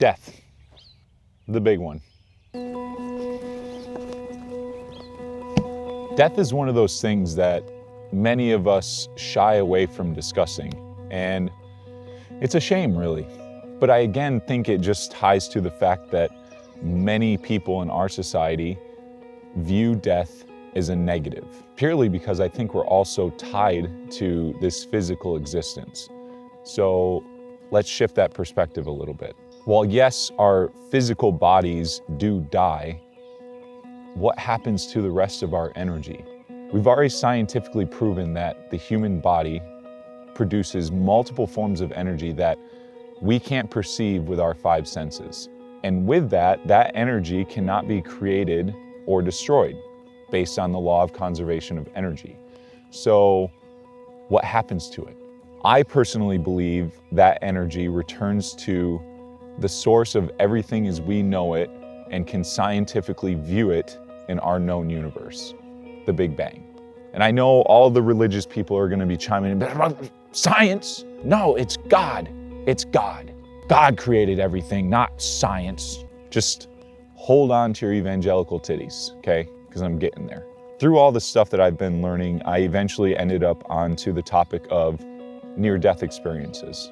Death, the big one. Death is one of those things that many of us shy away from discussing, and it's a shame, really. But I again think it just ties to the fact that many people in our society view death as a negative, purely because I think we're also tied to this physical existence. So let's shift that perspective a little bit. While yes, our physical bodies do die, what happens to the rest of our energy? We've already scientifically proven that the human body produces multiple forms of energy that we can't perceive with our five senses. And with that energy cannot be created or destroyed based on the law of conservation of energy. So what happens to it? I personally believe that energy returns to the source of everything as we know it and can scientifically view it in our known universe, the Big Bang. And I know all the religious people are going to be chiming in, but science? No, it's God. It's God. God created everything, not science. Just hold on to your evangelical titties, okay? Because I'm getting there. Through all the stuff that I've been learning, I eventually ended up onto the topic of near-death experiences.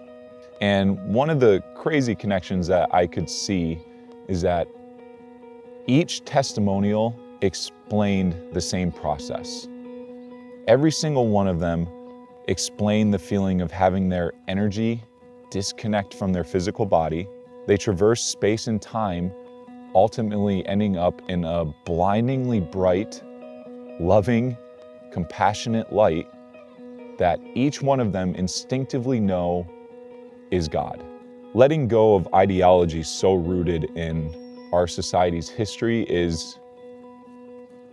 And one of the crazy connections that I could see is that each testimonial explained the same process. Every single one of them explained the feeling of having their energy disconnect from their physical body. They traverse space and time, ultimately ending up in a blindingly bright, loving, compassionate light that each one of them instinctively know is God. Letting go of ideologies so rooted in our society's history is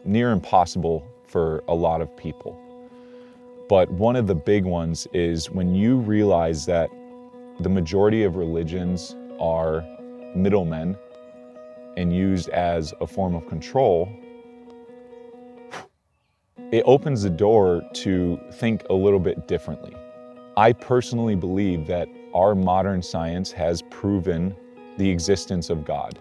near impossible for a lot of people. But one of the big ones is when you realize that the majority of religions are middlemen and used as a form of control, it opens the door to think a little bit differently. I personally believe that our modern science has proven the existence of God.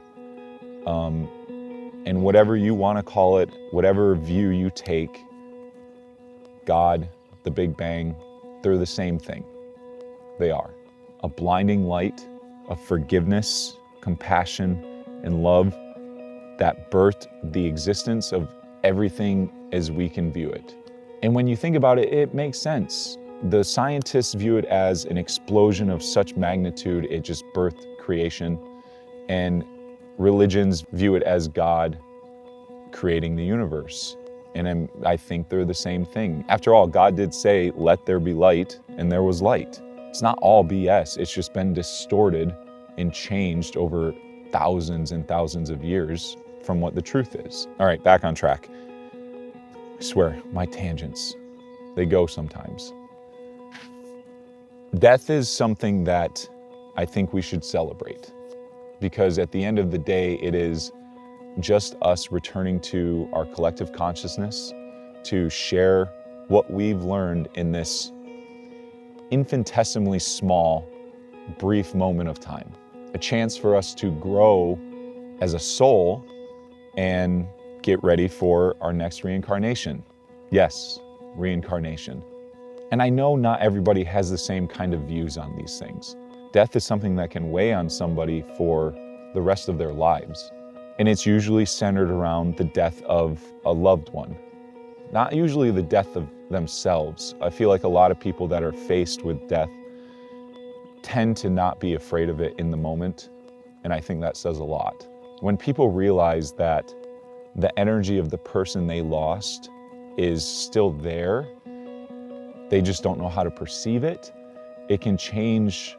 And whatever you want to call it, whatever view you take, God, the Big Bang, they're the same thing. They are. A blinding light of forgiveness, compassion, and love that birthed the existence of everything as we can view it. And when you think about it, it makes sense. The scientists view it as an explosion of such magnitude, it just birthed creation. And religions view it as God creating the universe. And I think they're the same thing. After all, God did say, "Let there be light," and there was light. It's not all BS. It's just been distorted and changed over thousands and thousands of years from what the truth is. All right, back on track. I swear, my tangents, they go sometimes. Death is something that I think we should celebrate, because at the end of the day, it is just us returning to our collective consciousness to share what we've learned in this infinitesimally small, brief moment of time. A chance for us to grow as a soul and get ready for our next reincarnation. Yes, reincarnation. And I know not everybody has the same kind of views on these things. Death is something that can weigh on somebody for the rest of their lives. And it's usually centered around the death of a loved one, not usually the death of themselves. I feel like a lot of people that are faced with death tend to not be afraid of it in the moment, and I think that says a lot. When people realize that the energy of the person they lost is still there, they just don't know how to perceive it, it can change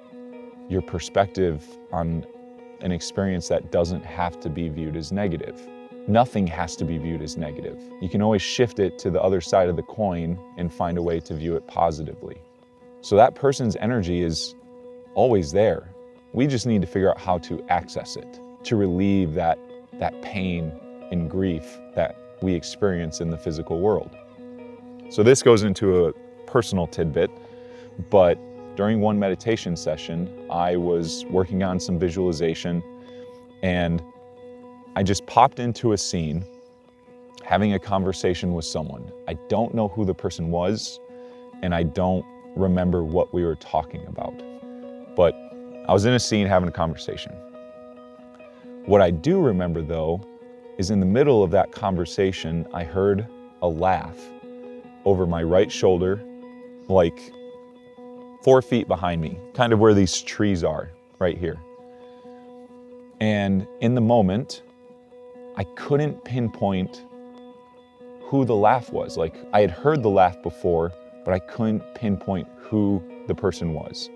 your perspective on an experience that doesn't have to be viewed as negative. Nothing has to be viewed as negative. You can always shift it to the other side of the coin and find a way to view it positively. So that person's energy is always there. We just need to figure out how to access it, to relieve that pain and grief that we experience in the physical world. So this goes into a personal tidbit, but during one meditation session, I was working on some visualization, and I just popped into a scene having a conversation with someone. I don't know who the person was, and I don't remember what we were talking about. But I was in a scene having a conversation. What I do remember, though, is in the middle of that conversation, I heard a laugh over my right shoulder, like 4 feet behind me, kind of where these trees are, right here. And in the moment, I couldn't pinpoint who the laugh was. Like, I had heard the laugh before, but I couldn't pinpoint who the person was.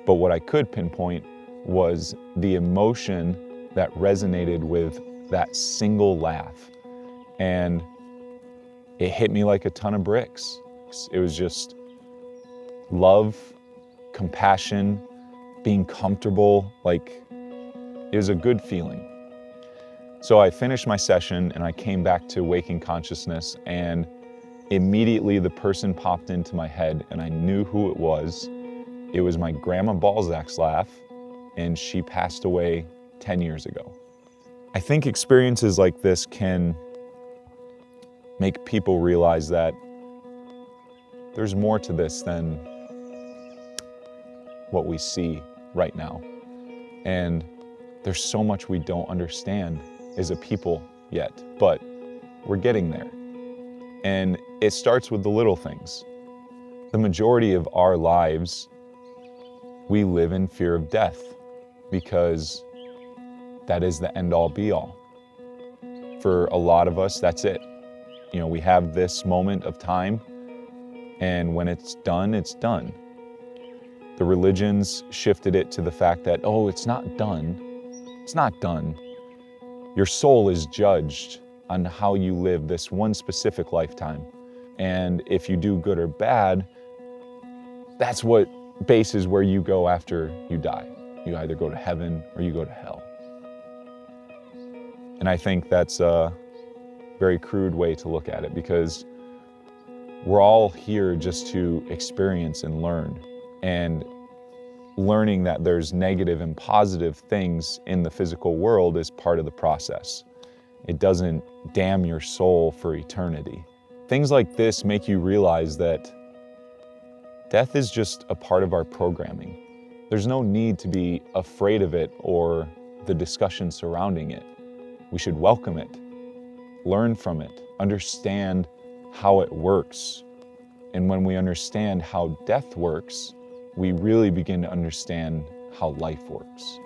But what I could pinpoint was the emotion that resonated with that single laugh. And it hit me like a ton of bricks. It was just love, compassion, being comfortable. Like, it was a good feeling. So I finished my session and I came back to waking consciousness, and immediately the person popped into my head and I knew who it was. It was my grandma Balzac's laugh, and she passed away 10 years ago. I think experiences like this can make people realize that there's more to this than what we see right now. And there's so much we don't understand as a people yet, but we're getting there. And it starts with the little things. The majority of our lives, we live in fear of death because that is the end all be all. For a lot of us, that's it. You know, we have this moment of time, and when it's done, it's done. The religions shifted it to the fact that, oh, it's not done. It's not done. Your soul is judged on how you live this one specific lifetime. And if you do good or bad, that's what bases where you go after you die. You either go to heaven or you go to hell. And I think that's a very crude way to look at it, because we're all here just to experience and learn. And learning that there's negative and positive things in the physical world is part of the process. It doesn't damn your soul for eternity. Things like this make you realize that death is just a part of our programming. There's no need to be afraid of it or the discussion surrounding it. We should welcome it, learn from it, understand how it works. And when we understand how death works, we really begin to understand how life works.